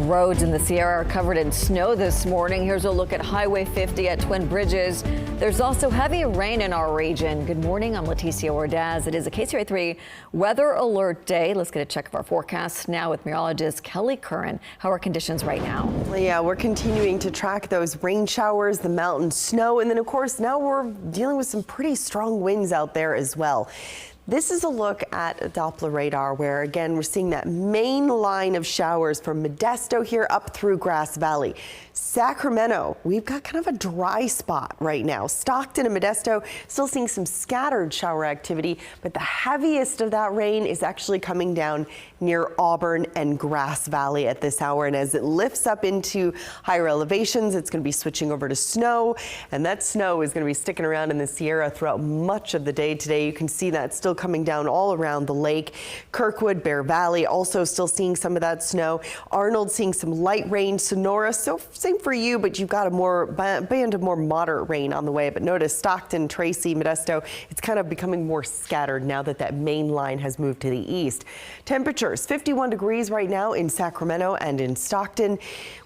roads in the Sierra are covered in snow this morning. Here's a look at Highway 50 at Twin Bridges. There's also heavy rain in our region. Good morning, I'm Leticia Ordaz. It is a KCRA 3 weather alert day. Let's get a check of our forecast now with meteorologist Kelly Curran. How are conditions right now? Yeah, we're continuing to track those rain showers, the mountain snow, and then of course now we're dealing with some pretty strong winds out there as well. This is a look at Doppler radar where, again, we're seeing that main line of showers from Modesto here up through Grass Valley. Sacramento, we've got kind of a dry spot right now. Stockton and Modesto still seeing some scattered shower activity, but the heaviest of that rain is actually coming down near Auburn and Grass Valley at this hour. And as it lifts up into higher elevations, it's going to be switching over to snow, and that snow is going to be sticking around in the Sierra throughout much of the day today. You can see that still coming down all around the lake. Kirkwood, Bear Valley also still seeing some of that snow. Arnold seeing some light rain. Sonora, so same for you, but you've got a band of more moderate rain on the way. But notice Stockton, Tracy, Modesto, it's kind of becoming more scattered now that that main line has moved to the east. Temperatures 51 degrees right now in Sacramento and in Stockton.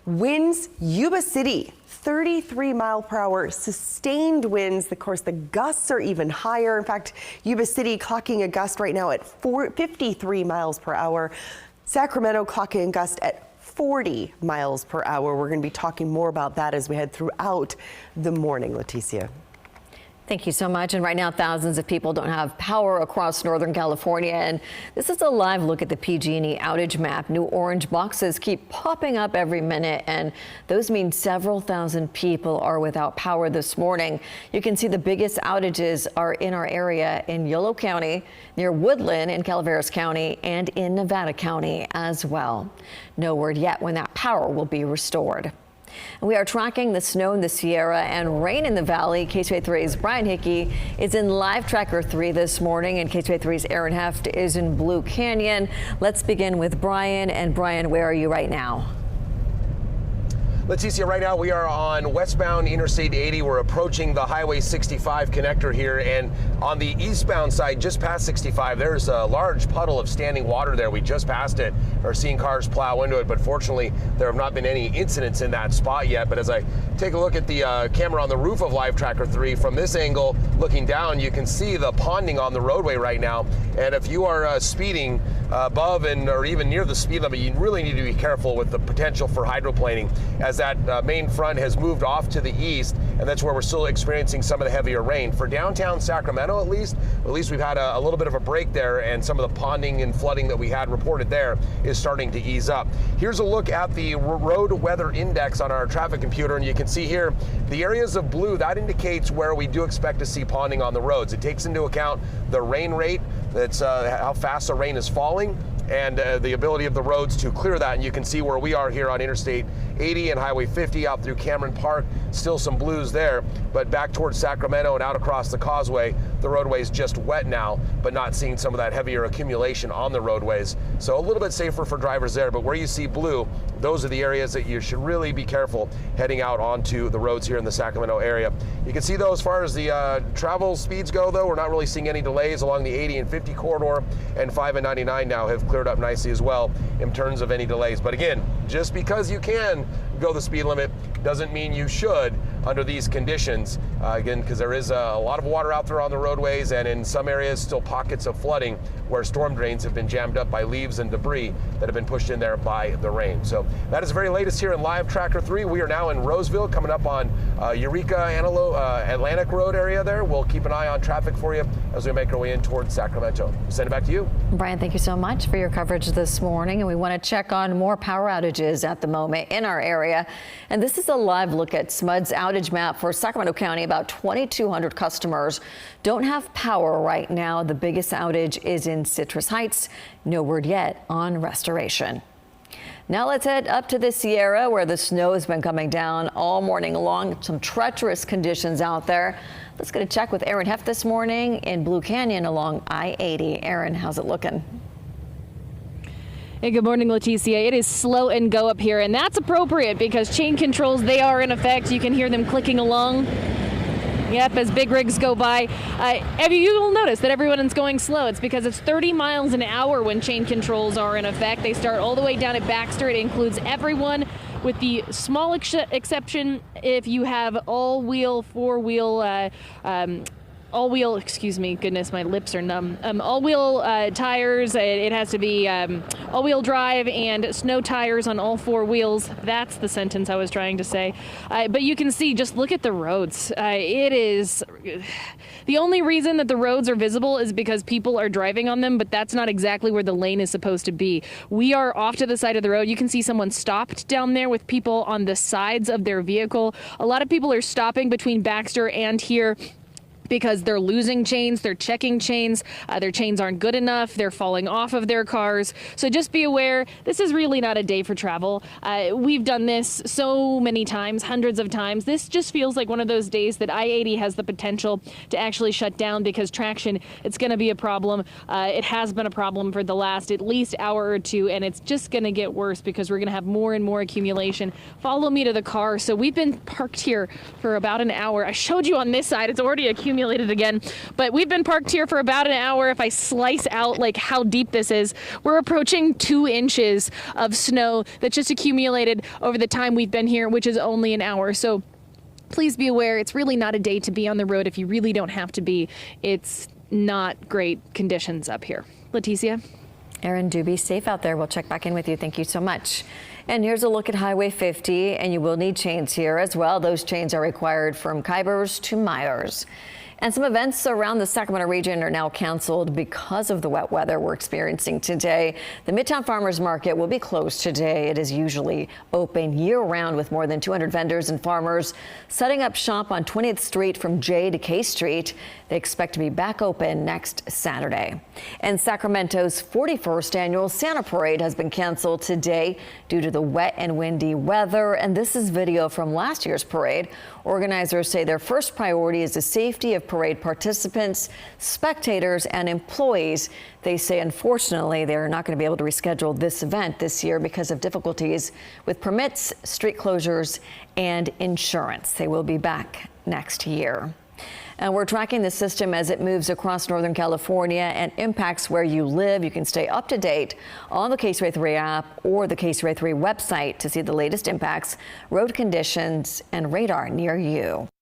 Winds, Yuba City, 33 mile per hour sustained winds. Of course, the gusts are even higher. In fact, Yuba City clocking a gust right now at 53 miles per hour. Sacramento clocking a gust at 40 miles per hour. We're going to be talking more about that as we head throughout the morning, Leticia. Thank you so much. And right now, thousands of people don't have power across Northern California. And this is a live look at the PG&E outage map. New orange boxes keep popping up every minute, and those mean several thousand people are without power this morning. You can see the biggest outages are in our area in Yolo County, near Woodland in Calaveras County, and in Nevada County as well. No word yet when that power will be restored. We are tracking the snow in the Sierra and rain in the valley. KCRA 3's Brian Hickey is in Live Tracker 3 this morning, and KCRA 3's Aaron Heft is in Blue Canyon. Let's begin with Brian. And Brian, where are you right now? Leticia, right now we are on westbound Interstate 80. We're approaching the Highway 65 connector here, and on the eastbound side, just past 65, there's a large puddle of standing water there. We just passed it, are seeing cars plow into it, but fortunately there have not been any incidents in that spot yet. But as I take a look at the camera on the roof of Live Tracker 3, from this angle looking down, you can see the ponding on the roadway right now. And if you are speeding above or even near the speed limit, you really need to be careful with the potential for hydroplaning, as that main front has moved off to the east, and that's where we're still experiencing some of the heavier rain. For downtown Sacramento, at least we've had a little bit of a break there, and some of the ponding and flooding that we had reported there is starting to ease up. Here's a look at the road weather index on our traffic computer, and you can see here the areas of blue. That indicates where we do expect to see ponding on the roads. It takes into account the rain rate, that's how fast the rain is falling, and the ability of the roads to clear that. And you can see where we are here on Interstate 80 and Highway 50 out through Cameron Park. Still some blues there, but back towards Sacramento and out across the causeway, the roadway is just wet now, but not seeing some of that heavier accumulation on the roadways. So a little bit safer for drivers there, but where you see blue, those are the areas that you should really be careful heading out onto the roads here in the Sacramento area. You can see though, as far as the travel speeds go though, we're not really seeing any delays along the 80 and 50 corridor, and 5 and 99 now have cleared up nicely as well in terms of any delays. But again, just because you can go the speed limit doesn't mean you should under these conditions. Again, because there is a lot of water out there on the roadways, and in some areas still pockets of flooding where storm drains have been jammed up by leaves and debris that have been pushed in there by the rain. So that is the very latest here in Live Tracker 3. We are now in Roseville, coming up on Eureka, Atlantic Road area there. We'll keep an eye on traffic for you as we make our way in towards Sacramento. Send it back to you. Brian, thank you so much for your coverage this morning. And we want to check on more power outages at the moment in our area. And this is a live look at SMUD's outage map for Sacramento County. About 2,200 customers don't have power right now. The biggest outage is in Citrus Heights. No word yet on restoration. Now let's head up to the Sierra, where the snow has been coming down all morning long. Some treacherous conditions out there. Let's get a check with Aaron Heft this morning in Blue Canyon along I-80. Aaron, how's it looking? Hey, good morning, Leticia. It is slow and go up here, and that's appropriate because chain controls, they are in effect. You can hear them clicking along. Yep, as big rigs go by, you'll notice that everyone's going slow. It's because it's 30 miles an hour when chain controls are in effect. They start all the way down at Baxter. It includes everyone, with the small exception if you have all-wheel, all-wheel, excuse me, goodness, my lips are numb. All-wheel tires, it has to be all-wheel drive and snow tires on all four wheels. That's the sentence I was trying to say. But you can see, just look at the roads. It is, the only reason that the roads are visible is because people are driving on them, but that's not exactly where the lane is supposed to be. We are off to the side of the road. You can see someone stopped down there with people on the sides of their vehicle. A lot of people are stopping between Baxter and here because they're losing chains, they're checking chains, their chains aren't good enough, they're falling off of their cars. So just be aware, this is really not a day for travel. We've done this so many times, hundreds of times. This just feels like one of those days that I-80 has the potential to actually shut down because traction, it's going to be a problem. It has been a problem for the last at least hour or two, and it's just going to get worse because we're going to have more and more accumulation. Follow me to the car. So we've been parked here for about an hour. I showed you on this side, it's already accumulated again, but we've been parked here for about an hour. If I slice out like how deep this is, we're approaching 2 inches of snow that just accumulated over the time we've been here, which is only an hour. So please be aware, it's really not a day to be on the road if you really don't have to be. It's not great conditions up here. Leticia? Erin, do be safe out there. We'll check back in with you. Thank you so much. And here's a look at Highway 50, and you will need chains here as well. Those chains are required from Kybers to Myers. And some events around the Sacramento region are now canceled because of the wet weather we're experiencing today. The Midtown Farmers Market will be closed today. It is usually open year-round with more than 200 vendors and farmers setting up shop on 20th Street from J to K Street. They expect to be back open next Saturday. And Sacramento's 41st annual Santa Parade has been canceled today due to the wet and windy weather. And this is video from last year's parade. Organizers say their first priority is the safety of parade participants, spectators, and employees. They say, unfortunately, they're not going to be able to reschedule this event this year because of difficulties with permits, street closures, and insurance. They will be back next year. And we're tracking the system as it moves across Northern California and impacts where you live. You can stay up to date on the KCRA 3 app or the KCRA 3 website to see the latest impacts, road conditions, and radar near you.